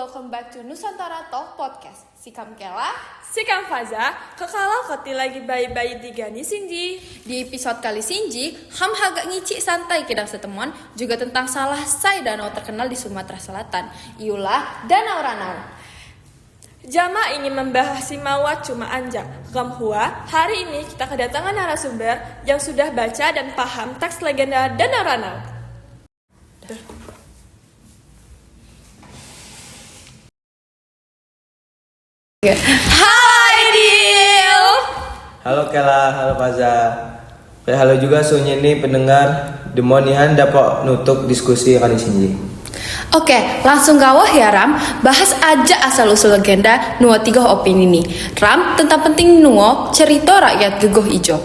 welcome back to Nusantara Talk Podcast. Sikam Kela, Sikam Faza, kekala koti lagi bayi-bayi digani Sinji. di episode kali Sinji, ham agak ngicik santai kedang setemuan juga tentang salah say danau terkenal di Sumatera Selatan, iulah Danau Ranau. Jama ingin membahas Simawat cuma anja. Gamhua, hari ini kita kedatangan narasumber yang sudah baca dan paham teks legenda Danau Ranau. Hai Dil. Halo Kela, halo Faza. Halo juga Sunyi ini pendengar Demonihan dapat nutup diskusi kali Sinji. Oke, langsung gawah ya Ram. Bahas aja asal-usul legenda Nuo 3 opini nih. Ram, tentang penting Nuo cerita rakyat Gegoh Ijo.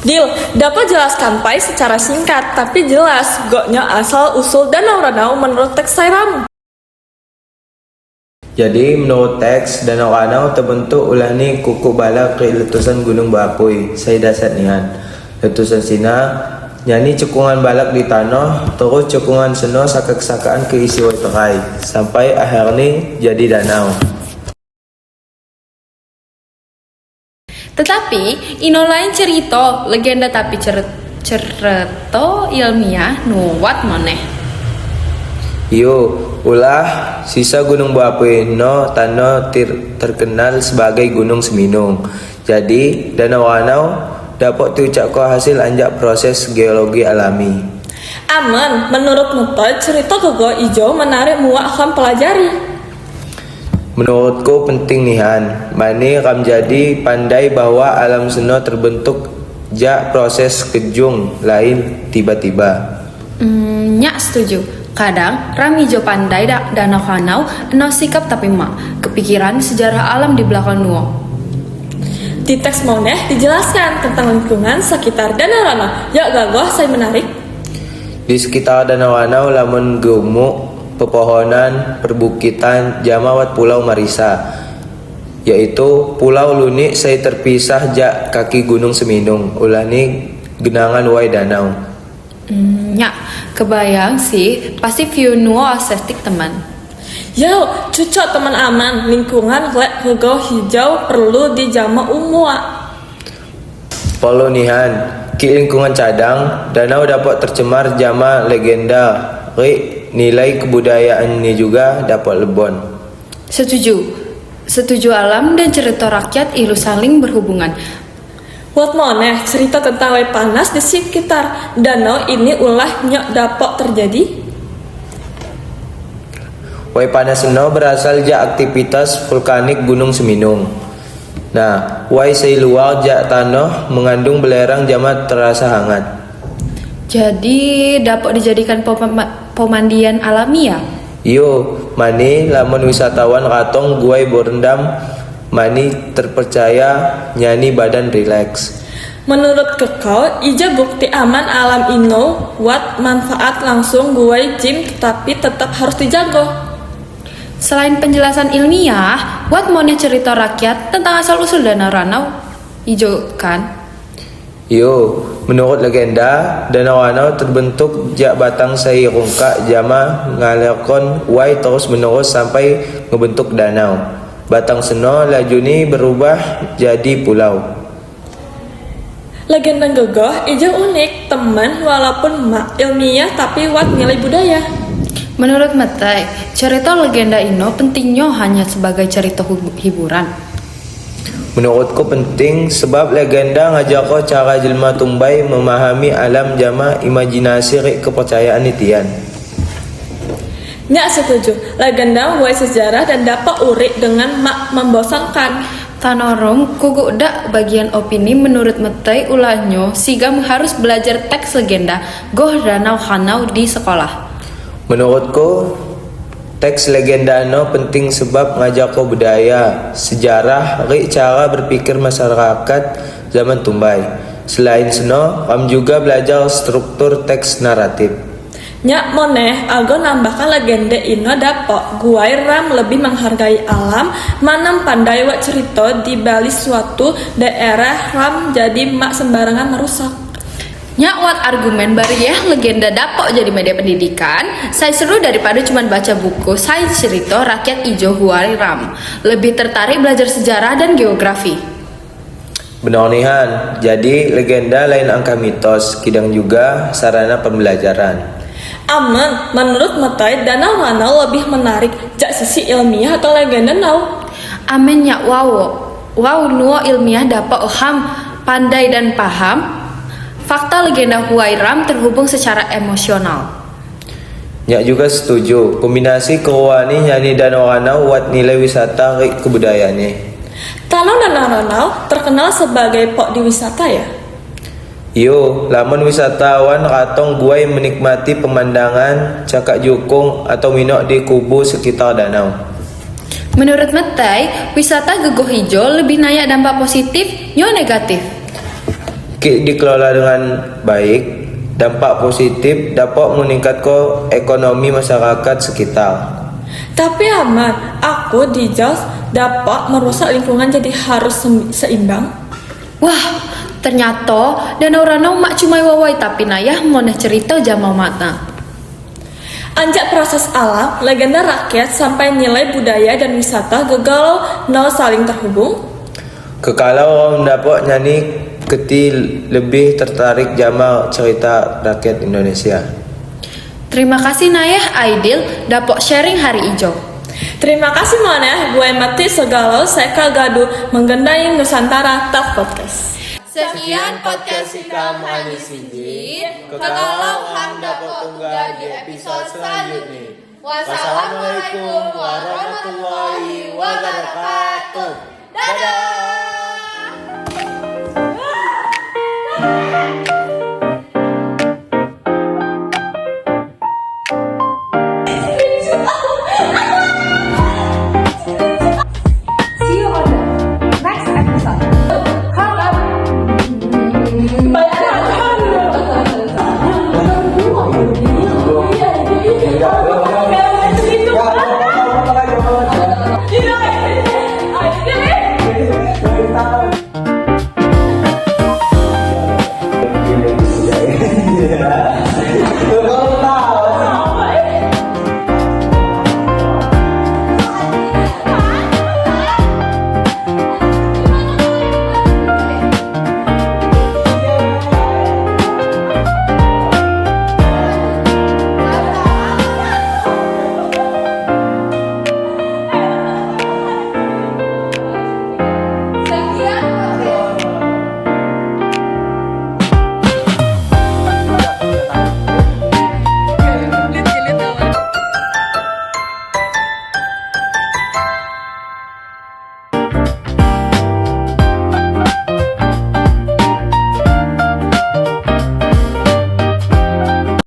Dil, dapat jelaskan pai secara singkat tapi jelas goknya asal usul Danau Ranau menurut teks Sairam. Jadi menurut teks Danau Ranau terbentuk ulah ni kuku bala ke letusan Gunung Berapi. Saya dasar nihan. Letusan sina nyanyi cekungan balak di tanah, terus cekungan seno sakak-sakaan ke isi terai sampai akhir ni jadi danau. Tetapi, ino lain cerita, legenda tapi cerita ilmiah nuwat maneh. Yo, ulah sisa Gunung Berapi no tanah terkenal sebagai Gunung Seminung. Jadi, Danau Ranau dapat diucapkan hasil anjak proses geologi alami. Aman, menurut metode cerita Gegoh Ijo menarik muak ham pelajari. Menurutku penting nihan, mani kam jadi pandai bahwa alam seno terbentuk jak proses kejung lain tiba-tiba. Nyak setuju. Kadang Ram Ijo pandai Danau Ranau eno sikap tapi mak kepikiran sejarah alam di belakang Nuo. Di teks moneh dijelaskan tentang lingkungan sekitar Danau Ranau. Yuk Gagoh, saya menarik. Di sekitar Danau Ranau lamun gemuk, pepohonan, perbukitan, jamawat Pulau Marisa, yaitu Pulau Lunik saya terpisah jak kaki Gunung Seminung, ulah ni genangan wai danau. Nyak, kebayang sih pasti view Nuo estetik teman. Yo, cucok teman aman, lingkungan lek Gegoh hijau perlu dijama umua. Polo nihan, ki lingkungan cadang, danau dapat tercemar jama legenda, nilai kebudayaan ini juga dapat lebon. Setuju alam dan cerita rakyat ilu saling berhubungan. Wat moneh cerita tentang wai panas di sekitar danau ini ulah nyok dapat terjadi. Wai panas seno berasal jak aktivitas vulkanik Gunung Seminung. Nah, wai sei luar jak tanah mengandung belerang jama terasa hangat. Jadi dapat dijadikan pemandian alami ya? Yo, mani lamun wisatawan katong guai berendam, mani terpercaya nyanyi badan rileks. Menurut Kekau, ija bukti aman alam ino wat manfaat langsung guai jim tetapi tetap harus dijaga. Selain penjelasan ilmiah, what moneh cerita rakyat tentang asal-usul Danau Ranau Ijo kan? Yo, menurut legenda, Danau Ranau terbentuk jak batang sei rungkak jama ngalirkan wai terus menerus sampai ngebentuk danau. Batang seno laju ni berubah jadi pulau. Legenda Gegoh ijo unik, teman walaupun mak ilmiah tapi wat nilai budaya. Menurut Metai, cerita legenda ino pentingnya hanya sebagai cerita hiburan. Menurutku penting sebab legenda ngajak ko cara jelma tumbai memahami alam jama imajinasi rik kepercayaan itian. Nyak setuju, legenda buat sejarah dan dapat urik dengan mak membosankan. Tanorong kugu dak bagian opini menurut Metai ulahnya sigam harus belajar teks legenda Goh Danau Ranau di sekolah. Menurutku teks legenda no penting sebab ngajak ko budaya, sejarah, rik cara berpikir masyarakat zaman tumbai. Selain seno, kam juga belajar struktur teks naratif. Nyak moneh ago nambahkan legenda ino dapat guai Ram lebih menghargai alam, manam pandai wak cerita di balik suatu daerah Ram jadi mak sembarangan merusak. Nyakwat argumen bari ya legenda dapok jadi media pendidikan. Saya seru daripada cuma baca buku saya cerita rakyat ijo Huai Ram. Lebih tertarik belajar sejarah dan geografi. Benar nihan, jadi legenda lain angka mitos, kidang juga sarana pembelajaran. Aman, menurut Metai, Danau Ranau lebih menarik jak sisi ilmiah atau legenda nau? Amin nyak wow nuo ilmiah dapat pandai dan paham. Fakta legenda Huai Ram terhubung secara emosional. Nyak juga setuju, kombinasi kewani nyanyi Danau Ranau buat nilai wisata kebudayaannya. Danau Ranau terkenal sebagai pok di wisata ya? Yo, lamun wisatawan katong buai menikmati pemandangan, cakak jukung atau minok di kubu sekitar danau. Menurut Metai, wisata Gegoh Ijo lebih nayak dampak positif nyo negatif. Dikelola dengan baik, dampak positif dapat meningkatkan ekonomi masyarakat sekitar. Tapi aman, aku di Jaws dapat merusak lingkungan jadi harus seimbang. Wah, ternyata Danau Ranau mak cuma wawai tapi nayah moneh cerita jama mata. Anjak proses alam, legenda rakyat sampai nilai budaya dan wisata gegalau nol saling terhubung. Kekalau orang dapat nyanyi keti lebih tertarik jama cerita rakyat Indonesia. Terima kasih nayah Aidil dapat sharing hari ijo. Terima kasih Mona, gue mati segalau seka gaduh menggendai Nusantara Talk Podcast. Sekian podcast kita mengalami singgit. Kalau ham dapat tunggal di episode selanjutnya. Wassalamualaikum warahmatullahi wabarakatuh. Dadah. See you on the next episode. Come up. Tidak